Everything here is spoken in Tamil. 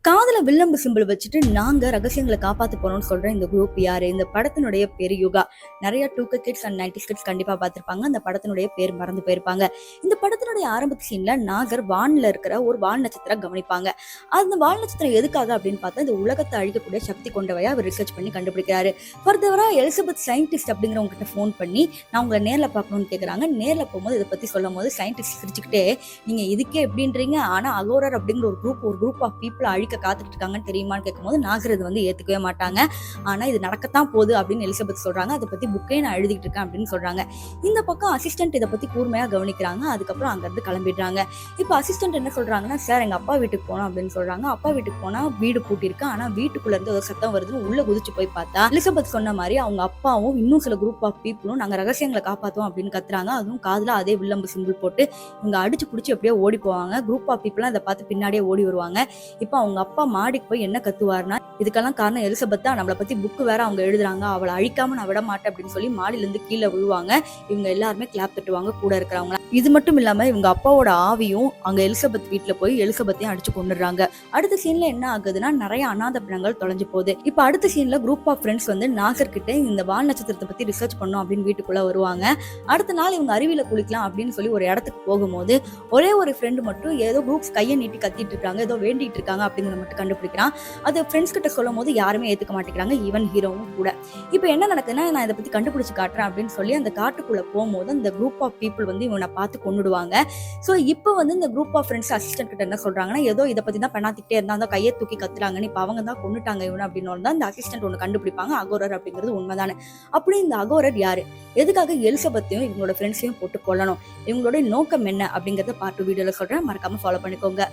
காதுல வில்லம்பு சிம்பிள் வச்சுட்டு நாங்க ரகசியங்களை காப்பாத்து போறோம்னு சொல்ற இந்த குரூப் யாரு? இந்த படத்தினுடைய பேரு யுகா. நிறைய 2K kids and 90s kids கண்டிப்பா பார்த்திருப்பாங்க. அந்த படத்தினுடைய பேர் மறந்து போயிருப்பாங்க. இந்த படத்தினுடைய ஆரம்பத்து சீன்ல நாகர் வான்ல இருக்கிற ஒரு வால் நட்சத்திரம் கவனிப்பாங்க. அந்த வால் நட்சத்திரம் எதுக்காக அப்படின்னு பார்த்தா இந்த உலகத்தை அழிக்கக்கூடிய சக்தி கொண்டவையா அவர் ரிசர்ச் பண்ணி கண்டுபிடிக்கிறாரு. ஃபர்தரா எலிசபெத் சயின்டிஸ்ட் அப்படிங்கிறவங்க கிட்ட ஃபோன் பண்ணி நான் உங்களை நேர்ல பார்க்கணும்னு கேட்கறாங்க. நேர்ல போகும்போது இதை பத்தி சொல்லும் போது சயின்டிஸ்ட் சிரிச்சுக்கிட்டே நீங்க இதுக்கே எப்படின்றீங்க, ஆனா அகோரர் அப்படிங்கிற ஒரு குரூப் ஆஃப் பீப்புள் அழிக்க காத்துட்டு இருக்காங்கன்னு தெரியுமான்னு கேட்கும்போது நாகர் இது வந்து ஏத்துக்கவே மாட்டாங்க. ஆனா இது நடக்கத்தான் போகுது அப்படின்னு எலிசபெத் சொல்றாங்க. அதை பத்தி புக்கே நான் எழுதிட்டு இருக்கேன் அப்படின்னு சொல்றாங்க. இந்த பக்கம் அசிஸ்டன்ட் இதை பத்தி கூர்மையா கவனிக்கிறாங்க. அதுக்கப்புறம் அங்க இருந்து கிளம்பிடுறாங்க. இப்ப அசிஸ்டன்ட் என்ன சொல்றாங்கன்னா, சார் எங்க அப்பா வீட்டுக்கு போனோம் அப்படின்னு சொல்றாங்க. அப்பா வீட்டுக்கு போனா வீடு பூட்டிருக்கு, ஆனா வீட்டுக்குள்ள இருந்து ஒரு சத்தம் வருதுன்னு உள்ள குதிச்சு போய் பார்த்தா எலிசபெத் சொன்ன மாதிரி அவங்க அப்பாவும் இன்னும் சில குரூப் ஆஃப் பீப்புளும் நாங்க ரகசியங்களை காப்பாத்துவோம் அப்படின்னு கத்துறாங்க. அதுவும் காதுல அதே வில்லம்பு சிம்பிள் போட்டு இவங்க அடிச்சு புடிச்சு எப்படியோ ஓடி போவாங்க. குரூப் ஆஃப் பீப்புள் அதை பார்த்து பின்னாடியே ஓடி வருவாங்க. இப்ப அவங்க அப்பா மாடிக்கு போய் என்ன கத்துவாருன்னா, இதுக்கெல்லாம் காரணம் எலிசபெத்தா, நம்மளை பத்தி புக்கு வேற அவங்க எழுதுறாங்க, அவளை அழிக்காம நான் விட மாட்டேன் அப்படின்னு சொல்லி மாடியில இருந்து கீழே விழுவாங்க. இவங்க எல்லாருமே கிளாப் தட்டுவாங்க கூட இருக்கிறவங்க. இது மட்டும் இல்லாம இவங்க அப்பாவோட ஆவியும் அங்க எலிசபெத் வீட்டுல போய் எலிசபெத்தையும் அடிச்சு கொண்டுடுறாங்க. அடுத்த சீன்ல என்ன ஆகுதுன்னா, நிறைய அநாத பிணங்கள் தொலைஞ்சு போகுது. இப்ப அடுத்த சீன்ல குரூப் ஆஃப் ஃப்ரெண்ட்ஸ் வந்து நாகர் கிட்ட இந்த வால் நட்சத்திரத்தை பத்தி ரிசர்ச் பண்ணும் அப்படின்னு வீட்டுக்குள்ள வருவாங்க. அடுத்த நாள் இவங்க அருவியில குளிக்கலாம் அப்படின்னு சொல்லி ஒரு இடத்துக்கு போகும்போது ஒரே ஒரு ஃப்ரெண்டு மட்டும் ஏதோ குரூப்ஸ் கையை நீட்டி கத்திட்டு இருக்காங்க, ஏதோ வேண்டிட்டு இருக்காங்க அப்படிங்கிறத மட்டும் கண்டுபிடிக்கிறான். அது ஃப்ரெண்ட்ஸ் கிட்ட சொல்லும் போது யாருமே ஏத்துக்க மாட்டேங்கிறாங்க, ஈவன் ஹீரோவும் கூட. இப்ப என்ன நடக்குதுன்னா, நான் இதை பத்தி கண்டுபிடிச்சு காட்டுறேன் அப்படின்னு சொல்லி அந்த காட்டுக்குள்ள போகும்போது அந்த குரூப் ஆஃப் பீப்புள் வந்து இவனை பார்த்து கொண்டுடுவாங்க. சோ இப்போ வந்து இந்த குரூப் ஆஃப் ஃப்ரெண்ட்ஸ் அசிஸ்டன்ட் கிட்ட என்ன சொல்றாங்கன்னா, ஏதோ இதை பத்தி தான் பெண்ணாத்திட்டே இருந்தா அந்த கையை தூக்கி கத்துறாங்கன்னு, இப்ப அவங்க தான் கொண்டுட்டாங்க இவனை அப்படின்னு தான் இந்த அசிஸ்டன்ட் ஒண்ணு கண்டுபிடிப்பாங்க. அகோரர் அப்படிங்கிறது உண்மைதானே. அப்படி இந்த அகோரர் யாரு, எதுக்காக எலிசபெத்தையும் இவங்களோட ஃப்ரெண்ட்ஸையும் போட்டு கொல்லணும், இவங்களோட நோக்கம் என்ன அப்படிங்கறத பார்ட் 2 வீடியோல சொல்றேன். மறக்காம ஃபாலோ பண்ணிக்கோங்க.